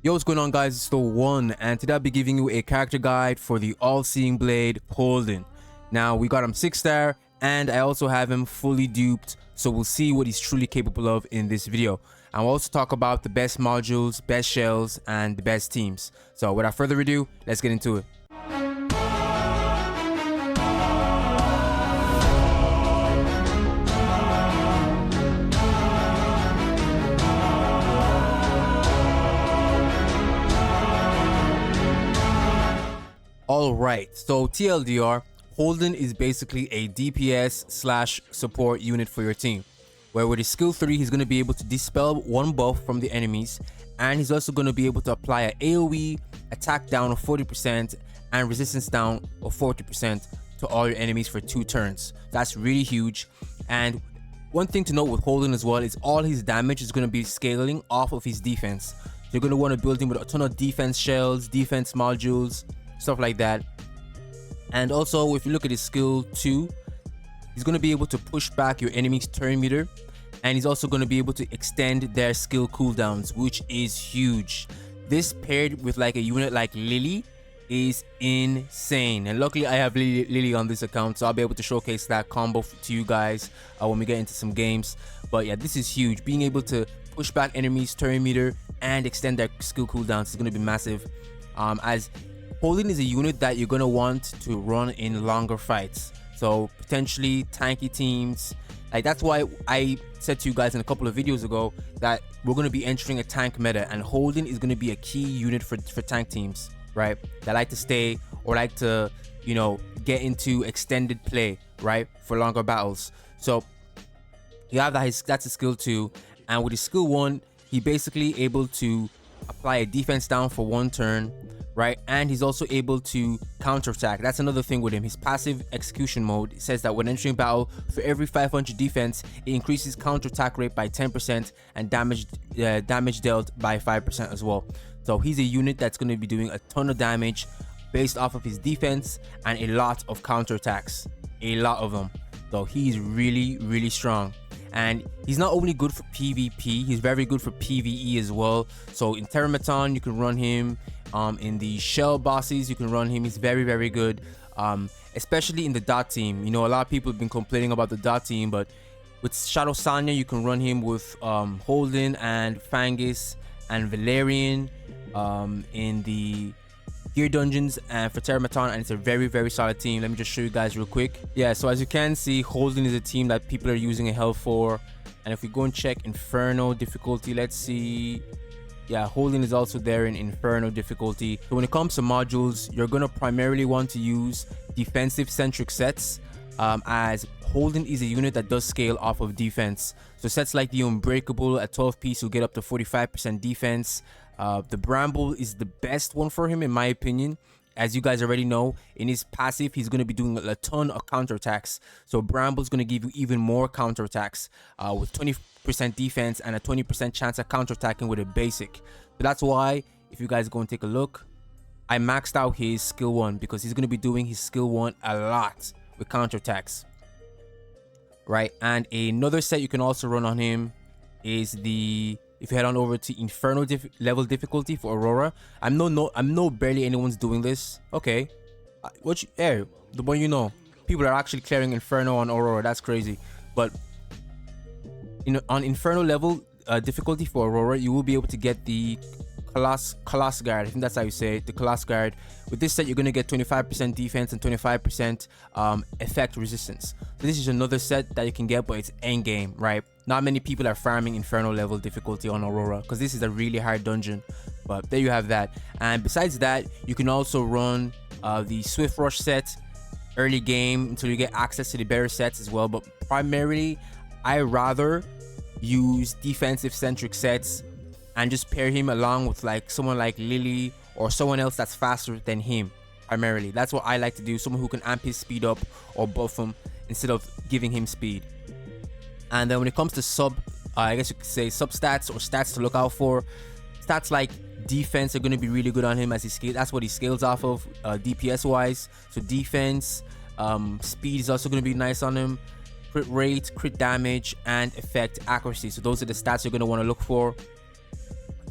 Yo, what's going on, guys? It's THEONE, and today I'll be giving you a character guide for the all-seeing blade Holden. Now, we got him 6-star, and I also have him fully duped, so we'll see what he's truly capable of in this video. And we'll also talk about the best modules, best shells, and the best teams. So without further ado, let's get into it. Alright, so TLDR, Holden is basically a DPS slash support unit for your team, where with his skill 3 he's going to be able to dispel one buff from the enemies, and he's also going to be able to apply an AoE, attack down of 40% and resistance down of 40% to all your enemies for 2 turns. That's really huge. And one thing to note with Holden as well is all his damage is going to be scaling off of his defense. So you're going to want to build him with a ton of defense shells, defense modules, stuff like that. And also, if you look at his skill 2, he's going to be able to push back your enemy's turn meter, and he's also going to be able to extend their skill cooldowns, which is huge. This paired with like a unit like Lily is insane, and luckily I have Lily on this account, so I'll be able to showcase that combo to you guys when we get into some games. But yeah, this is huge. Being able to push back enemies' turn meter and extend their skill cooldowns is going to be massive, as Holden is a unit that you're going to want to run in longer fights, so potentially tanky teams. Like, that's why I said to you guys in a couple of videos ago that we're going to be entering a tank meta, and Holden is going to be a key unit for tank teams, right, that like to stay or like to, you know, get into extended play, right, for longer battles. So you have that, that's a skill 2, and with his skill 1 he basically able to apply a defense down for 1 turn, right? And he's also able to counterattack. That's another thing with him. His passive execution mode says that when entering battle, for every 500 defense, it increases counterattack rate by 10% and damage dealt by 5% as well. So he's a unit that's going to be doing a ton of damage based off of his defense and a lot of counterattacks, a lot of them. So he's really strong. And he's not only good for PvP, he's very good for PvE as well. So in Terramaton, you can run him. In the shell bosses, you can run him. He's very good, especially in the dot team. You know, a lot of people have been complaining about the dot team, but with Shadow Sanya, you can run him with Holden and Fangus and Valerian in the gear dungeons and for Terramaton, and it's a very solid team. Let me just show you guys real quick. Yeah, so as you can see, Holden is a team that people are using a hell for. And if we go and check Inferno difficulty, let's see. Yeah, Holden is also there in Inferno difficulty. So when it comes to modules, you're going to primarily want to use defensive centric sets, as Holden is a unit that does scale off of defense. So sets like the Unbreakable at 12 piece will get up to 45% defense. The Bramble is the best one for him in my opinion. As you guys already know, in his passive, he's going to be doing a ton of counterattacks. So Bramble's going to give you even more counterattacks with 20% defense and a 20% chance of counterattacking with a basic. So that's why, if you guys go and take a look, I maxed out his skill 1 because he's going to be doing his skill 1 a lot with counterattacks. Right, and another set you can also run on him is the... If you head on over to Inferno level difficulty for Aurora, I know barely anyone's doing this. Okay, the one you know, people are actually clearing Inferno on Aurora. That's crazy. But on Inferno level difficulty for Aurora, you will be able to get the Coloss Guard. I think that's how you say it, the Coloss Guard. With this set, you're going to get 25% defense and 25% effect resistance. So this is another set that you can get, but it's endgame, right? Not many people are farming Inferno level difficulty on Aurora because this is a really hard dungeon. But there you have that. And besides that, you can also run the Swift Rush set early game until you get access to the better sets as well. But primarily, I rather use defensive centric sets and just pair him along with like someone like Lily or someone else that's faster than him. Primarily, that's what I like to do. Someone who can amp his speed up or buff him instead of giving him speed. And then when it comes to I guess you could say sub stats or stats to look out for, stats like defense are going to be really good on him, as that's what he scales off of DPS wise. So defense, speed is also going to be nice on him. Crit rate, crit damage, and effect accuracy. So those are the stats you're going to want to look for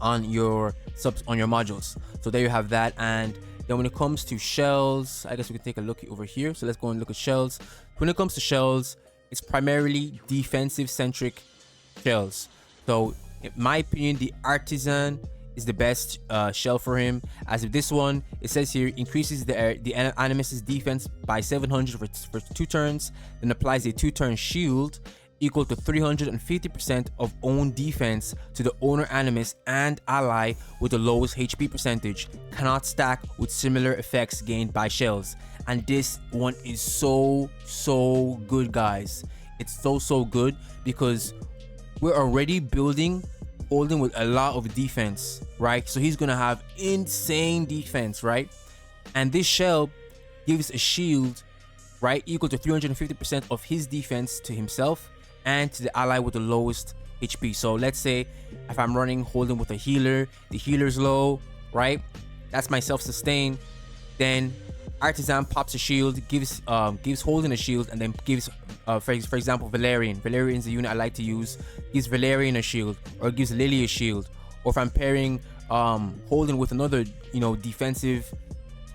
on your subs on your modules. So there you have that. And then when it comes to shells, I guess we can take a look over here. So let's go and look at shells. When it comes to shells, it's primarily defensive centric shells. So in my opinion, the artisan is the best shell for him. As with this one, it says here, increases the animus's defense by 700 for 2 turns, then applies a 2-turn shield equal to 350% of own defense to the owner animus and ally with the lowest HP percentage. Cannot stack with similar effects gained by shells. And this one is so good, guys. It's so good because we're already building Holden with a lot of defense, right? So he's gonna have insane defense, right? And this shell gives a shield, right, equal to 350% of his defense to himself and to the ally with the lowest HP. So let's say if I'm running Holden with a healer, the healer's low, right? That's my self-sustain. Then Artisan pops a shield, gives Holden a shield, and then gives for example Valerian. Valerian's the unit I like to use. Gives Valerian a shield, or gives Lily a shield. Or if I'm pairing Holden with another, you know, defensive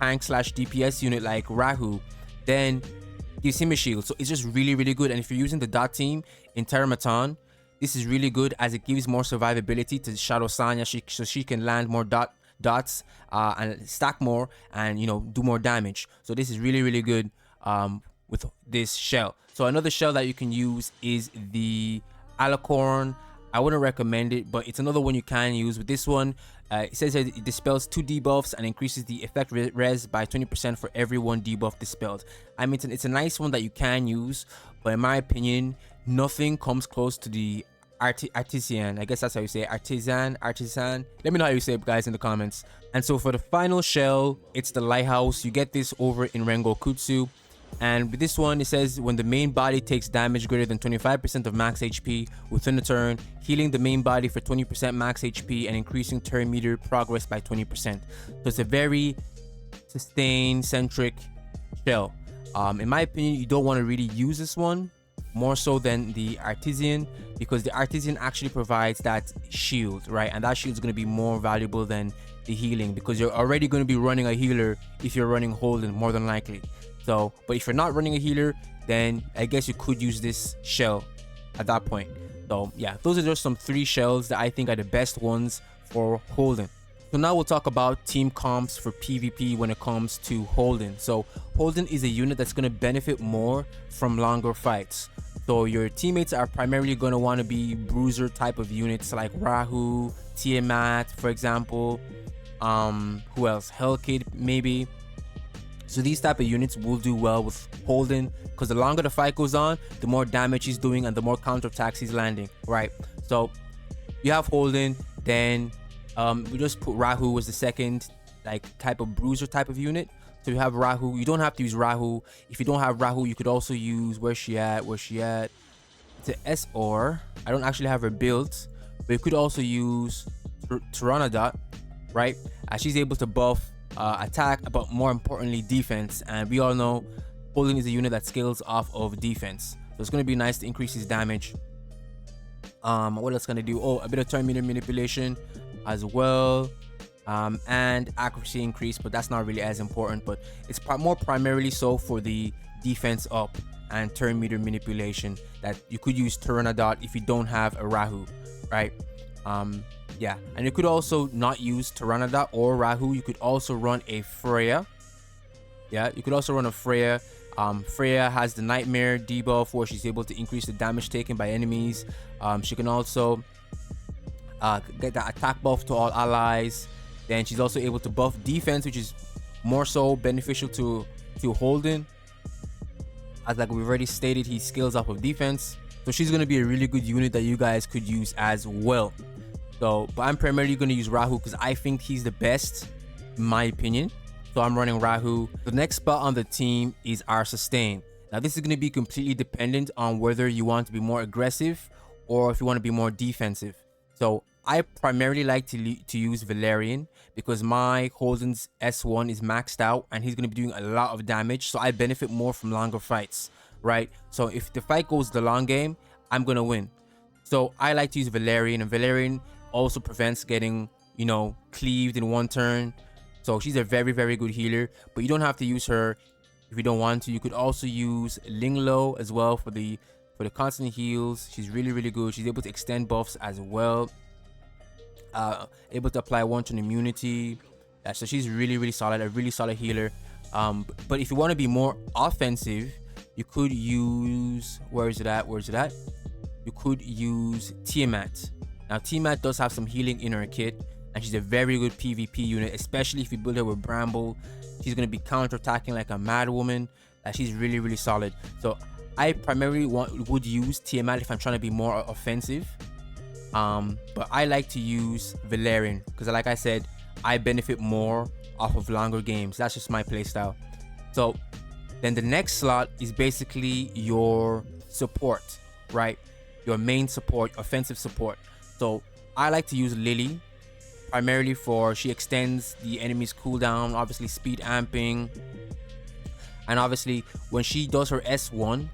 tank / DPS unit like Rahu, then gives him a shield. So it's just really good. And if you're using the dot team in Terramaton, this is really good as it gives more survivability to Shadow Sanya, so she can land more dots and stack more and, you know, do more damage. So this is really good with this shell. So another shell that you can use is the Alicorn. I wouldn't recommend it, but it's another one you can use. With this one, it says that it dispels 2 debuffs and increases the effect res by 20% for every 1 debuff dispelled. I mean, it's a nice one that you can use, but in my opinion, nothing comes close to the artisan. I guess that's how you say it. Artisan. Let me know how you say it, guys, in the comments. And so for the final shell, it's the Lighthouse. You get this over in Rengokutsu. And with this one, it says when the main body takes damage greater than 25% of max HP within a turn, healing the main body for 20% max HP and increasing turn meter progress by 20%. So it's a very sustain centric shell. In my opinion, you don't want to really use this one more so than the Artisan, because the Artisan actually provides that shield, right? And that shield is going to be more valuable than the healing, because you're already going to be running a healer if you're running Holden, more than likely. So, but if you're not running a healer, then I guess you could use this shell at that point. So yeah, those are just some 3 shells that I think are the best ones for Holden. So now we'll talk about team comps for PvP when it comes to Holden. So Holden is a unit that's going to benefit more from longer fights. So your teammates are primarily going to want to be bruiser type of units like Rahu, Tiamat, for example. Who else? Hellkid, maybe. So these type of units will do well with Holden, because the longer the fight goes on, the more damage he's doing and the more counterattacks he's landing, right? So you have Holden, then we just put Rahu as the second type of bruiser type of unit. So you have Rahu. You don't have to use Rahu. If you don't have Rahu, you could also use, where's she at? It's an SR. I don't actually have her built, but you could also use Tyrannodot, right? As she's able to buff attack, but more importantly defense, and we all know Holden is a unit that scales off of defense, so it's going to be nice to increase his damage. What else can I do? Oh, a bit of turn meter manipulation as well, and accuracy increase, but that's not really as important, but it's more primarily so for the defense up and turn meter manipulation, that you could use Tyrannodot if you don't have a Rahu, right? Yeah, and you could also not use Tyrannodot or Rahu. You could also run a Freya. Yeah, you could also run a Freya. Freya has the Nightmare debuff where she's able to increase the damage taken by enemies. She can also get the attack buff to all allies. Then she's also able to buff defense, which is more so beneficial to Holden. As like we've already stated, he scales off of defense. So she's going to be a really good unit that you guys could use as well. So, but I'm primarily going to use Rahu because I think he's the best, in my opinion. So I'm running Rahu. The next spot on the team is our sustain. Now this is going to be completely dependent on whether you want to be more aggressive or if you want to be more defensive. So I primarily like to use Valerian because my Holden's S1 is maxed out and he's going to be doing a lot of damage. So I benefit more from longer fights, right? So if the fight goes the long game, I'm going to win. So I like to use Valerian, and Valerian also prevents getting, you know, cleaved in one turn. So she's a very, very good healer, but you don't have to use her if you don't want to. You could also use Linglo as well for the constant heals. She's really, really good. She's able to extend buffs as well. Able to apply one turn immunity. So she's really, really solid, a really solid healer. But if you want to be more offensive, you could use, where is it at? You could use Tiamat. Now Tiamat does have some healing in her kit, and she's a very good PvP unit, especially if you build her with Bramble. She's going to be counter-attacking like a mad woman. She's really, really solid. So I primarily would use Tiamat if I'm trying to be more offensive. But I like to use Valerian because, like I said, I benefit more off of longer games. That's just my playstyle. So then the next slot is basically your support, right? Your main support, offensive support. So I like to use Lily primarily for, she extends the enemy's cooldown, obviously speed amping, and obviously when she does her S1,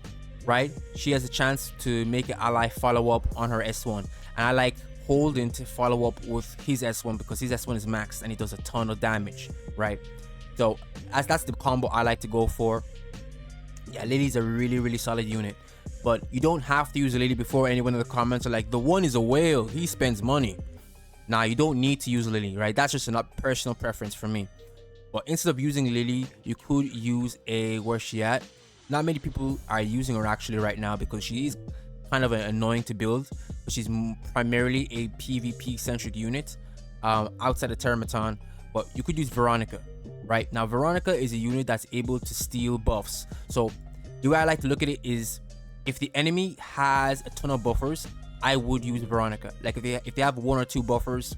right, she has a chance to make an ally follow up on her S1. And I like Holden to follow up with his S1 because his S1 is maxed and he does a ton of damage, right? So that's the combo I like to go for. Yeah, Lily's a really, really solid unit, but you don't have to use a Lily. Before anyone in the comments are like, the one is a whale, he spends money. Now you don't need to use Lily, right? That's just a personal preference for me. But instead of using Lily, you could use where's she at? Not many people are using her actually right now because she is kind of annoying to build, but she's primarily a PvP centric unit outside of Termaton. But you could use Veronica, right? Now Veronica is a unit that's able to steal buffs. So the way I like to look at it is, if the enemy has a ton of buffers, I would use Veronica. Like if they have 1 or 2 buffers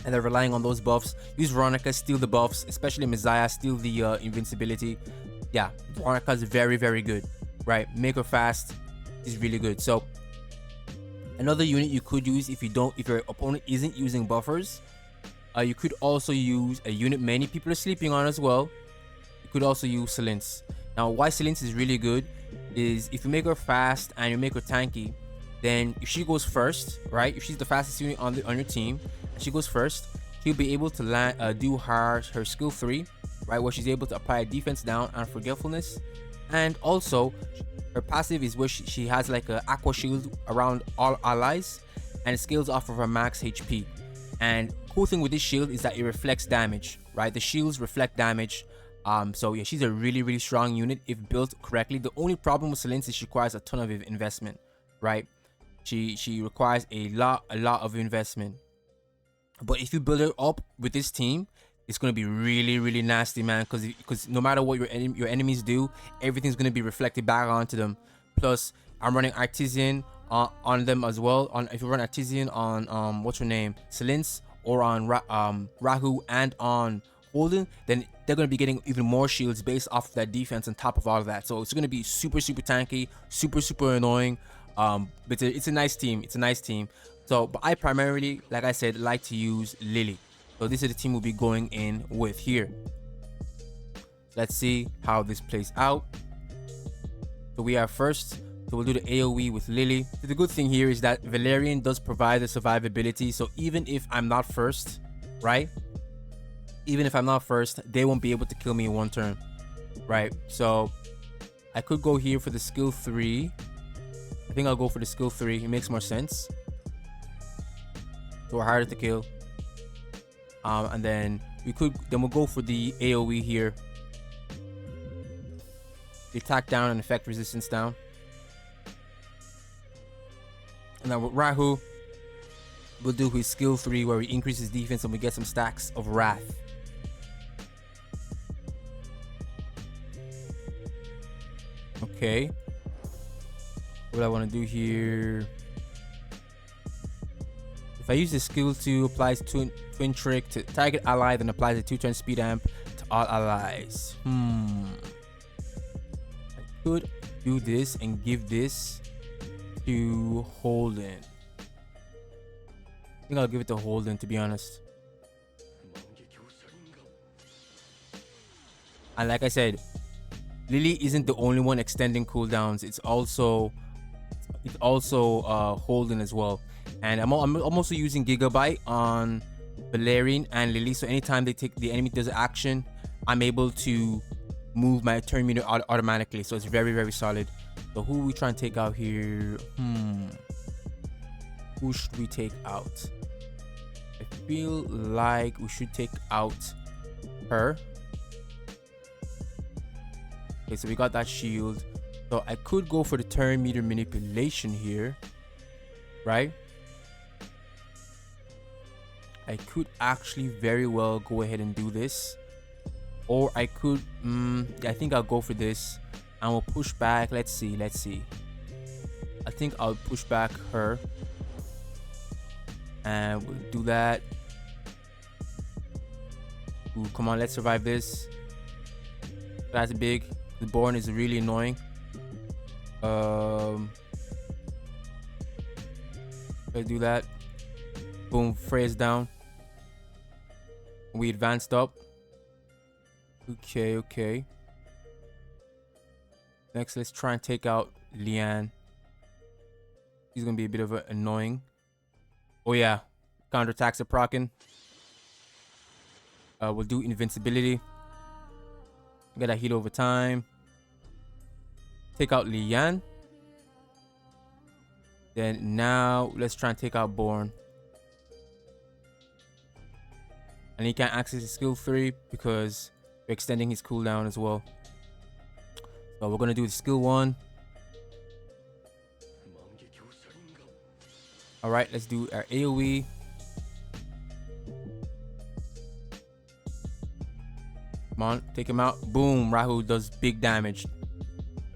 and they're relying on those buffs, use Veronica, steal the buffs, especially Messiah, steal the invincibility. Yeah, Veronica is very, very good, right? Make her fast is really good. So another unit you could use if your opponent isn't using buffers, you could also use a unit many people are sleeping on as well. You could also use Silence. Now why Silence is really good is if you make her fast and you make her tanky, then if she goes first, right, if she's the fastest unit on your team and she goes first, she'll be able to do her skill 3, right, where she's able to apply defense down and forgetfulness. And also her passive is where she has like a aqua shield around all allies, and it scales off of her max HP. And cool thing with this shield is that it reflects damage, right? The shields reflect damage. So yeah, she's a really, really strong unit if built correctly. The only problem with Silence is she requires a ton of investment, right? She requires a lot of investment. But if you build her up with this team, it's going to be really, really nasty, man, because no matter what your enemies do, everything's going to be reflected back onto them. Plus I'm running Artisan on them as well. If you run Artisan on what's her name, Silence, or on Rahu and on Holden, then they're going to be getting even more shields based off of that defense on top of all of that. So it's going to be super, super tanky, super, super annoying. But it's a nice team. So, but I primarily, like I said, like to use Lily. So this is the team we'll be going in with here. Let's see how this plays out. So we are first. So we'll do the AoE with Lily. So the good thing here is that Valerian does provide the survivability. So even if I'm not first, right? Even if I'm not first, they won't be able to kill me in 1 turn, right? So I could go here for the skill 3. I think I'll go for the skill 3. It makes more sense. So we're harder to kill. And then we'll go for the AoE here. The attack down and effect resistance down. And then with Rahu, we'll do his skill 3 where he increases defense and we get some stacks of Wrath. Okay. What I want to do here, if I use the skill 2, applies twin trick to target ally, then applies a 2-turn speed amp to all allies. I could do this and give this to Holden. I think I'll give it to Holden, to be honest. And like I said, Lily isn't the only one extending cooldowns. It's also Holden as well. And I'm also using Gigabyte on Valerian, and Lily. So anytime the enemy does action, I'm able to move my turn meter automatically. So it's very, very solid. So who we trying to take out here? Who should we take out? I feel like we should take out her. Okay, so we got that shield. So I could go for the turn meter manipulation here, right? I could actually very well go ahead and do this. Or I could, I think I'll go for this. And we'll push back. Let's see. I think I'll push back her. And we'll do that. Ooh, come on, let's survive this. That's big. The Born is really annoying. Let's do that. Boom, Freya's down. We advanced up. Okay. Next, let's try and take out Leanne. He's gonna be a bit of annoying. Oh yeah, counterattacks are proccing. We'll do invincibility. Get a heal over time. Take out Leanne. Then now let's try and take out Born. And he can't access his skill 3 because we're extending his cooldown as well. So we're gonna do the skill 1. Alright, let's do our AoE. Come on, take him out. Boom, Rahu does big damage.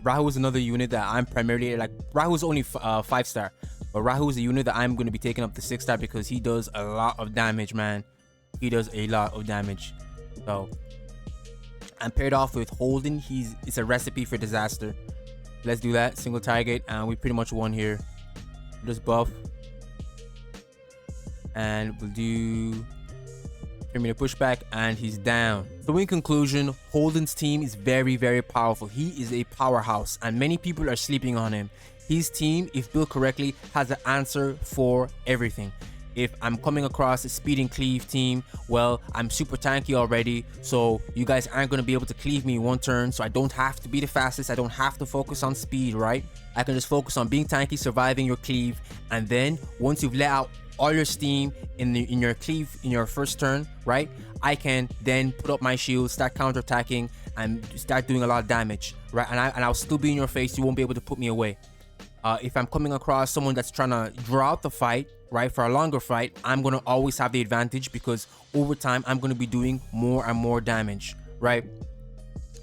Rahu is another unit that I'm primarily like. Rahu is only 5-star, but Rahu is a unit that I'm going to be taking up to 6-star because he does a lot of damage, man. He does a lot of damage. So I'm paired off with Holden. It's a recipe for disaster. Let's do that. Single target, and we pretty much won here. Just buff. And we'll do Terminator pushback, and he's down. So in conclusion, Holden's team is very, very powerful. He is a powerhouse, and many people are sleeping on him. His team, if built correctly, has an answer for everything. If I'm coming across a speed and cleave team, well, I'm super tanky already, so you guys aren't going to be able to cleave me in one turn, so I don't have to be the fastest. I don't have to focus on speed, right? I can just focus on being tanky, surviving your cleave, and then once you've let out all your steam in your cleave in your first turn, right, I can then put up my shield, start counterattacking, and start doing a lot of damage, right? And I'll still be in your face. You won't be able to put me away. If I'm coming across someone that's trying to draw out the fight, right, for a longer fight, I'm gonna always have the advantage because over time I'm gonna be doing more and more damage, right?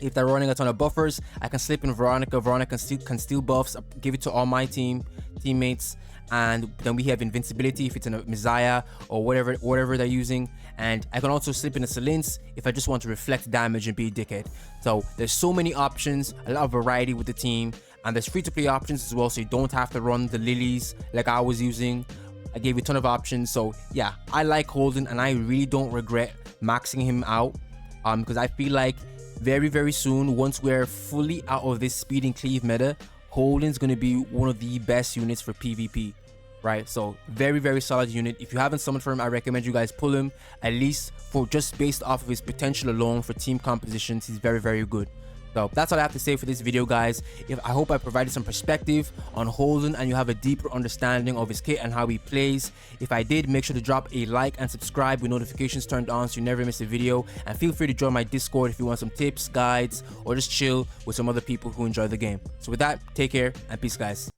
If they're running a ton of buffers, I can slip in Veronica. Veronica can steal buffs, give it to all my teammates. And then we have invincibility if it's in a Messiah or whatever they're using. And I can also slip in a Selins if I just want to reflect damage and be a dickhead. So there's so many options, a lot of variety with the team, and there's free-to-play options as well, so you don't have to run the lilies like I was using. I gave you a ton of options. So yeah, I like Holden, and I really don't regret maxing him out, because I feel like very, very soon, once we're fully out of this speed and cleave meta, Holden's going to be one of the best units for PvP, right? So very, very solid unit. If you haven't summoned for him, I recommend you guys pull him, at least for just based off of his potential alone for team compositions. He's very, very good. So that's all I have to say for this video, guys. I hope I provided some perspective on Holden and you have a deeper understanding of his kit and how he plays. If I did, make sure to drop a like and subscribe with notifications turned on so you never miss a video. And feel free to join my Discord if you want some tips, guides, or just chill with some other people who enjoy the game. So with that, take care and peace, guys.